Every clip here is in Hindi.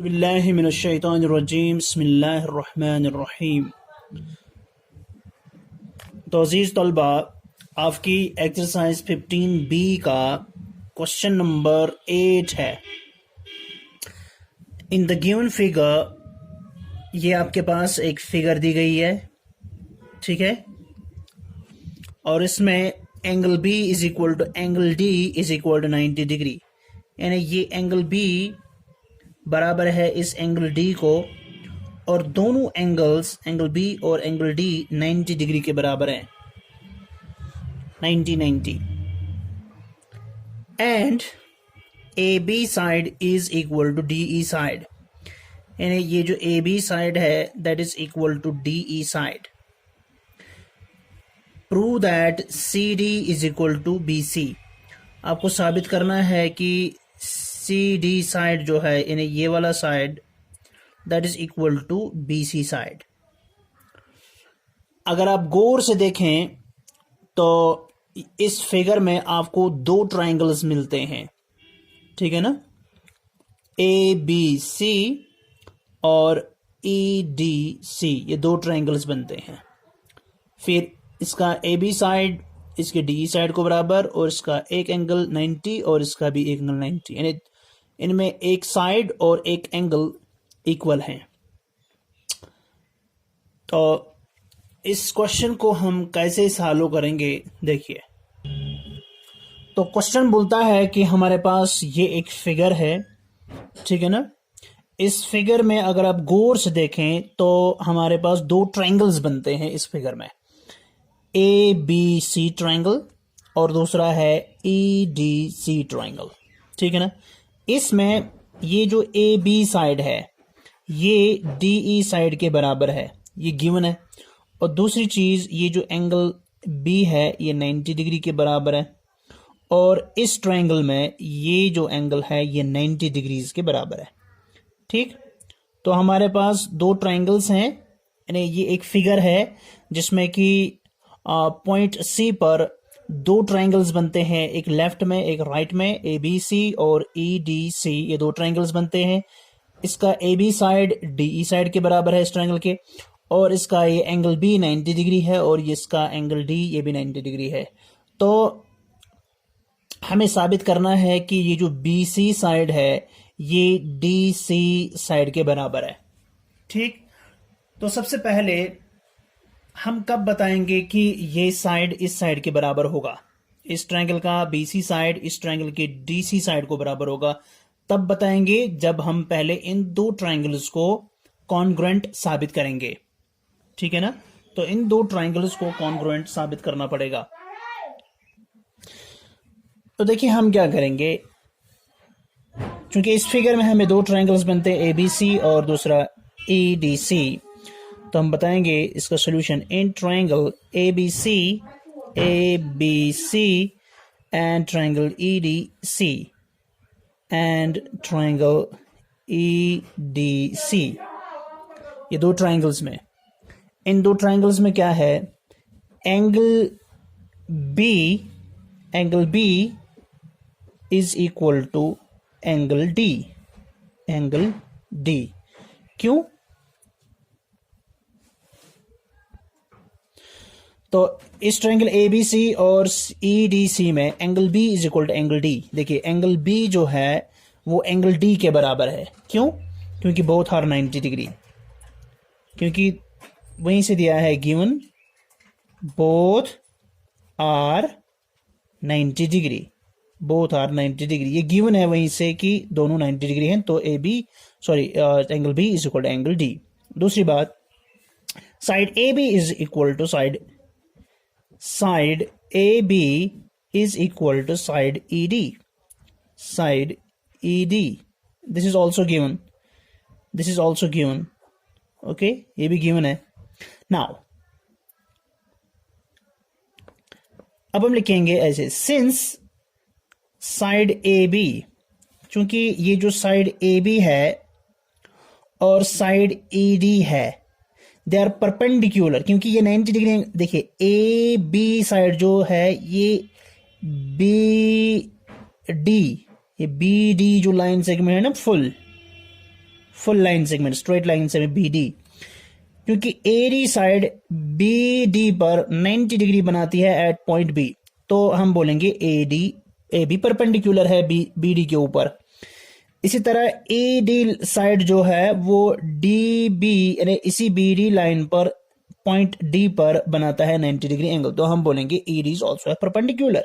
बिल्लाहि मिनश्शैतानिर्रजीम बिस्मिल्लाहिर्रहमानिर्रहीम। तो अज़ीज़ तलबा, आपकी एक्सरसाइज 15B का क्वेश्चन नंबर 8 है। इन द गिवन फिगर, ये आपके पास एक फिगर दी गई है, ठीक है, और इसमें angle B is equal to angle D is equal to 90 degree, यानी ये एंगल बी बराबर है इस एंगल डी को, और दोनों एंगल्स एंगल बी और एंगल डी 90 डिग्री के बराबर हैं, 90 and A B side is equal to D E side, यानी ये जो ए बी साइड है that is equal to D E side. Prove that C D is equal to B C, आपको साबित करना है कि सी डी साइड जो है, यानी ये वाला side that is equal to B C side. अगर आप गौर से देखें तो इस फिगर में आपको दो ट्राइंगल्स मिलते हैं, ठीक है ना, ए बी सी और ई डी सी, ये दो ट्राइंगल्स बनते हैं। फिर इसका ए बी साइड इसके डी साइड को बराबर, और इसका एक एंगल 90 और इसका भी एक एंगल 90, यानी इनमें एक साइड और एक एंगल इक्वल हैं। तो इस क्वेश्चन को हम कैसे सॉल्व करेंगे, देखिए। तो क्वेश्चन बोलता है कि हमारे पास ये एक फिगर है, ठीक है ना। इस फिगर में अगर आप गौर से देखें तो हमारे पास दो ट्रायंगल्स बनते हैं इस फिगर में, ए बी सी ट्रायंगल और दूसरा है ई डी सी ट्रायंगल, ठीक है ना। इसमें ये जो ए बी साइड है ये डी ई साइड के बराबर है, ये गिवन है, और दूसरी चीज ये जो एंगल बी है ये 90 डिग्री के बराबर है, और इस ट्रायंगल में ये जो एंगल है ये 90 डिग्रीज के बराबर है, ठीक। तो हमारे पास दो ट्रायंगल्स हैं, यानी ये एक फिगर है जिसमें कि पॉइंट सी पर दो ट्रायंगल्स बनते हैं, एक लेफ्ट में एक राइट में, ए बी सी और ई डी सी, ये दो ट्रायंगल्स बनते हैं। इसका A B side D E side के बराबर है इस ट्रायंगल के, और इसका ये एंगल बी 90 डिग्री है और ये इसका एंगल डी ये भी 90 डिग्री है। तो हमें साबित करना है कि ये जो बी सी साइड है ये डी सी साइड के बराबर है, ठीक। तो सबसे पहले हम कब बताएंगे कि ये साइड इस साइड के बराबर होगा, इस ट्रायंगल का बी सी साइड इस ट्रायंगल के डी सी साइड को बराबर होगा, तब बताएंगे जब हम पहले इन दो ट्रायंगल्स को कॉन्ग्रुएंट साबित करेंगे, ठीक है ना। तो इन दो ट्रायंगल्स को कॉन्ग्रुएंट साबित करना पड़ेगा। तो देखिए हम क्या करेंगे, क्योंकि इस फिगर में हमें दो ट्रायंगल्स बनते हैं, ए बी सी और दूसरा ई डी सी, तो हम बताएंगे इसका solution in triangle A B C and triangle E D C and triangle E D C, ये दो ट्रायंगल्स में, इन दो ट्रायंगल्स में क्या है, angle B is equal to angle D. क्यों? तो इस ट्रायंगल ए बी सी और ई डी सी में angle B is equal to angle D. देखिए एंगल बी जो है वो एंगल डी के बराबर है। क्यों? क्योंकि बोथ आर 90 डिग्री, क्योंकि वहीं से दिया है given both are 90 degree, both are 90 degree, ये गिवन है वहीं से कि दोनों 90 डिग्री हैं। तो angle B is equal to angle D. दूसरी बात, side A B is equal to side AB is equal to side ED. Side ED. This is also given. Okay, ये भी given है. Now, अब हम लिखेंगे ऐसे, since side AB, चूंकि ये जो side AB है और side ED है, दे आर परपेंडिकुलर, क्योंकि ये 90 डिग्री, देखिए ए बी साइड जो है ये बी डी, ये बी डी जो लाइन सेगमेंट है ना full, full line segment, straight line से बी डी, क्योंकि A D side B D पर 90 डिग्री बनाती है एट पॉइंट बी, तो हम बोलेंगे ए बी परपेंडिकुलर है बी डी के ऊपर। इसी तरह ए डी साइड जो है वो डी बी यानी इसी बी डी लाइन पर पॉइंट डी पर बनाता है 90 डिग्री एंगल, तो हम बोलेंगे ए डी इज ऑल्सो है परपेंडिकुलर।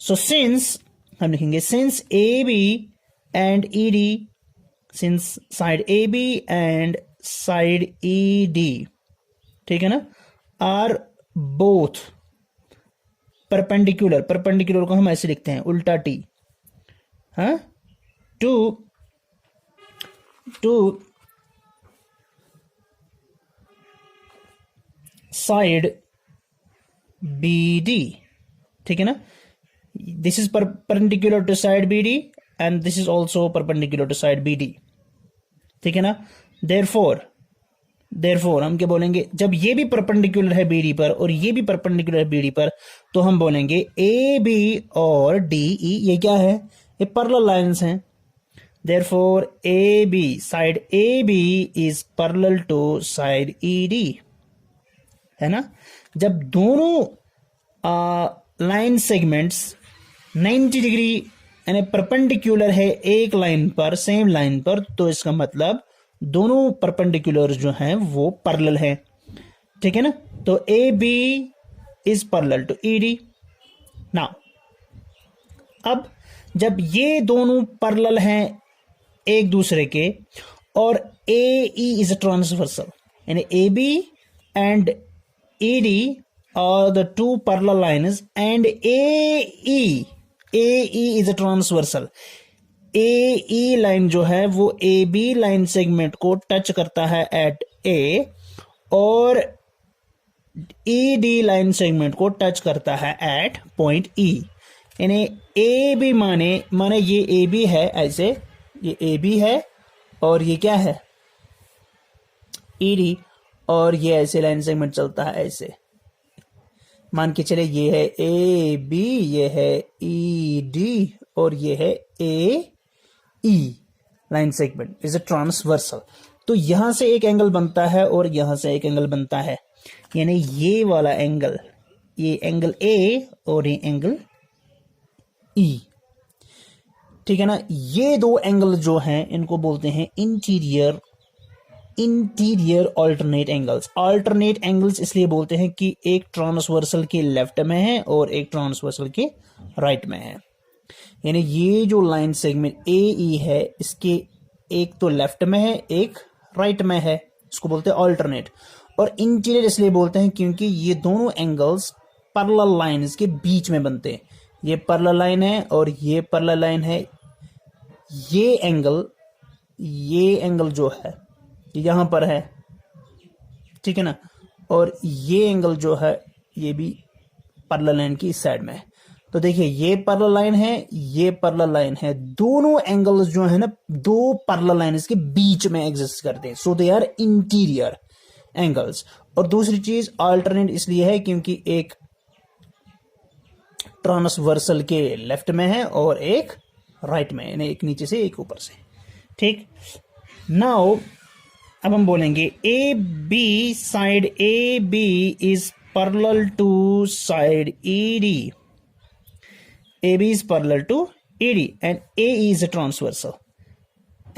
सो सिंस हम लिखेंगे since A B and E D, since side A B and side E D, ठीक है ना, आर बोथ परपेंडिकुलर, परपेंडिकुलर को हम ऐसे लिखते हैं उल्टा टी, हाँ, टू साइड बी डी, ठीक है ना, this is perpendicular to side B D and this is also perpendicular to side B D, ठीक है ना। देयरफॉर हम क्या बोलेंगे, जब ये भी परपेंडिकुलर है बी डी पर और ये भी परपेंडिकुलर है बी डी पर, तो हम बोलेंगे ए बी और डी ई ये क्या है, ये पैरेलल लाइंस हैं। Therefore A B, side A B is parallel to side E D, है ना। जब दोनों लाइन सेगमेंट्स 90 डिग्री यानी परपेंडिकुलर है एक लाइन पर, सेम लाइन पर, तो इसका मतलब दोनों परपेंडिकुलर जो हैं वो पैरेलल हैं, ठीक है ना। तो A B is parallel to E D. Now अब जब ये दोनों पैरेलल हैं एक दूसरे के और ए ई इज ट्रांसवर्सल, यानी A B and E D are the two parallel lines and A E is transversal. A E line जो है वो ए बी लाइन सेगमेंट को टच करता है एट ए और ई डी लाइन सेगमेंट को टच करता है एट पॉइंट ई, यानी ए बी माने ये ए बी है, ऐसे ये ए बी है और ये क्या है ई डी, और ये ऐसे लाइन सेगमेंट चलता है ऐसे, मान के चले ये है ए बी, ये है ई डी और ये है A E line segment is a transversal. तो यहां से एक एंगल बनता है और यहां से एक एंगल बनता है, यानी ये वाला एंगल, ये एंगल ए और ये एंगल ई, ठीक है ना। ये दो एंगल जो हैं इनको बोलते हैं interior alternate angles. Alternate angles इसलिए बोलते हैं कि एक ट्रांसवर्सल के लेफ्ट में है और एक ट्रांसवर्सल के राइट में है, यानी ये जो लाइन सेगमेंट ए ई है इसके एक तो लेफ्ट में है एक राइट में है, इसको बोलते हैं ऑल्टरनेट। और इंटीरियर इसलिए बोलते हैं क्योंकि ये दोनों एंगल्स पैरेलल लाइंस के बीच में बनते हैं, ये पैरेलल लाइन है और ये पैरेलल लाइन है। ये एंगल जो है यहां पर है, ठीक है ना, और ये एंगल जो है ये भी पैरेलल लाइन की इस साइड में है। तो देखिए ये पैरेलल लाइन है, ये पैरेलल लाइन है, दोनों एंगल्स जो है ना दो पैरेलल लाइंस के बीच में एग्जिस्ट करते हैं, सो दे आर इंटीरियर एंगल्स। और दूसरी चीज अल्टरनेट इसलिए है क्योंकि एक ट्रांसवर्सल के लेफ्ट में है और एक राइट में, यानी एक नीचे से एक ऊपर से, ठीक। नाउ अब हम बोलेंगे A B, side A B is parallel to side E D, AB is parallel to ED and AE is a transversal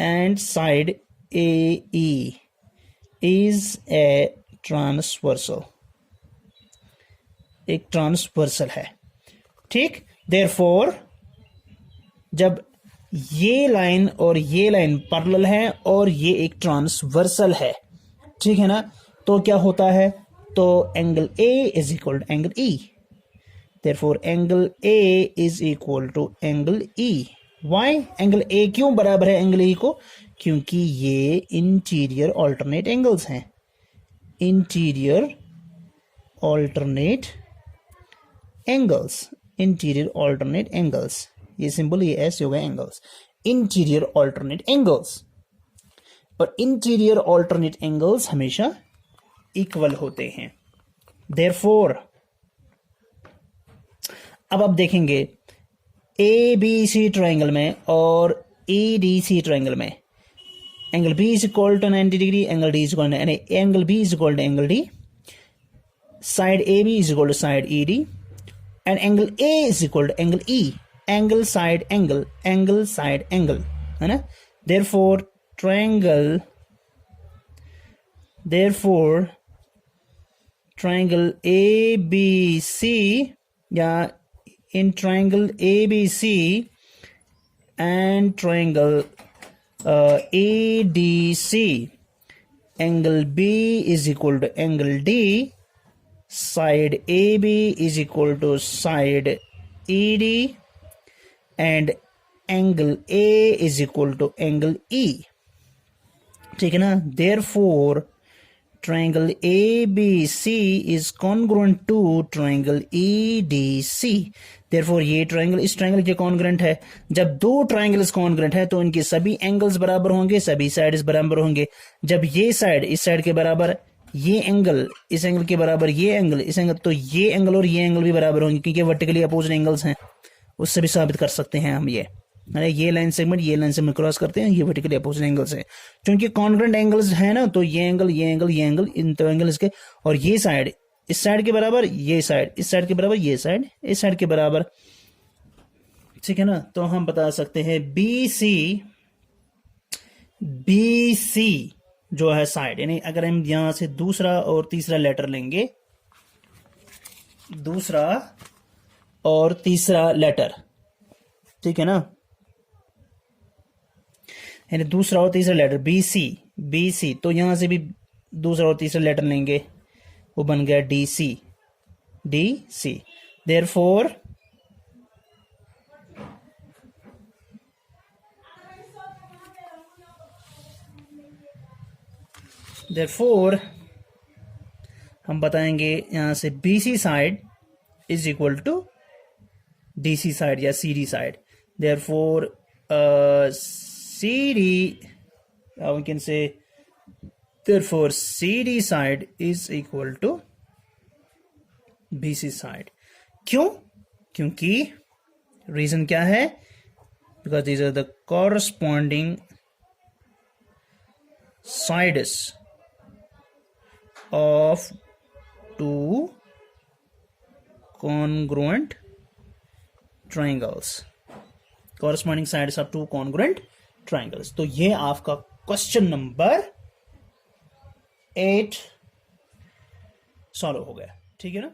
and side AE is a transversal, एक ट्रांसवर्सल है, ठीक। Therefore जब ये लाइन और ये लाइन पैरेलल है और ये एक ट्रांसवर्सल है, ठीक है ना, तो क्या होता है, तो angle A is equal to angle E। Therefore angle A is equal to angle E। Why? Angle A क्यों बराबर है एंगल E को, क्योंकि ये इंटीरियर ऑल्टरनेट एंगल्स हैं, इंटीरियर ऑल्टरनेट एंगल्स, ये सिंबल ये ऐसे होगा एंगल्स, इंटीरियर ऑल्टरनेट एंगल्स। और इंटीरियर ऑल्टरनेट एंगल्स हमेशा इक्वल होते हैं। Therefore अब आप देखेंगे ए बी सी ट्रायंगल में और ए डी सी ट्रायंगल में angle B is equal to 90 degree, angle D is equal to angle B is equal to angle D, side AB is equal to side ED, and angle A is equal to angle E, angle side angle, angle side angle, है ना? Therefore triangle ABC, या in triangle ABC and triangle ADC, angle B is equal to angle D, side AB is equal to side ED, and angle A is equal to angle E. ठीक है ना? Therefore triangle ABC is congruent to triangle EDC. Therefore ये ट्रायंगल इस ट्रायंगल के कॉन्ग्रुएंट है. जब दो ट्रायंगल्स कॉन्ग्रुएंट है तो इनके सभी एंगल्स बराबर होंगे, सभी साइड्स बराबर होंगे. जब ये साइड इस साइड के बराबर, ये एंगल इस एंगल के बराबर, ये एंगल इस एंगल, तो ये एंगल और ये एंगल भी बराबर होंगे क्योंकि वर्टिकली अपोजिट एंगल्स हैं. उससे भी साबित कर सकते हैं हम ये. अरे ये लाइन सेगमेंट क्रॉस करते हैं, ये वर्टिकली अपोजिट एंगल्स है. क्योंकि कॉन्ग्रुएंट एंगल्स है ना, तो ये एंगल इन दो एंगल्स के, और ये साइड इस साइड के बराबर, ये साइड इस साइड के बराबर, ये साइड इस साइड के बराबर. ठीक है ना? तो हम बता सकते हैं BC जो है साइड, यानी अगर हम यहां से दूसरा और तीसरा लेटर लेंगे, दूसरा और तीसरा लेटर, ठीक है ना, यानी दूसरा और तीसरा लेटर BC, तो यहां से भी दूसरा और तीसरा लेटर लेंगे, वो बन गया DC. Therefore हम बताएंगे यहां से BC side is equal to DC side या CD side. Therefore we can say therefore CD side is equal to BC side. क्यों? क्योंकि रीजन क्या है? Because these are the corresponding sides of two congruent triangles. Corresponding sides of two congruent triangles. तो ये आपका क्वेश्चन नंबर 8 सॉल्व हो गया. ठीक है ना?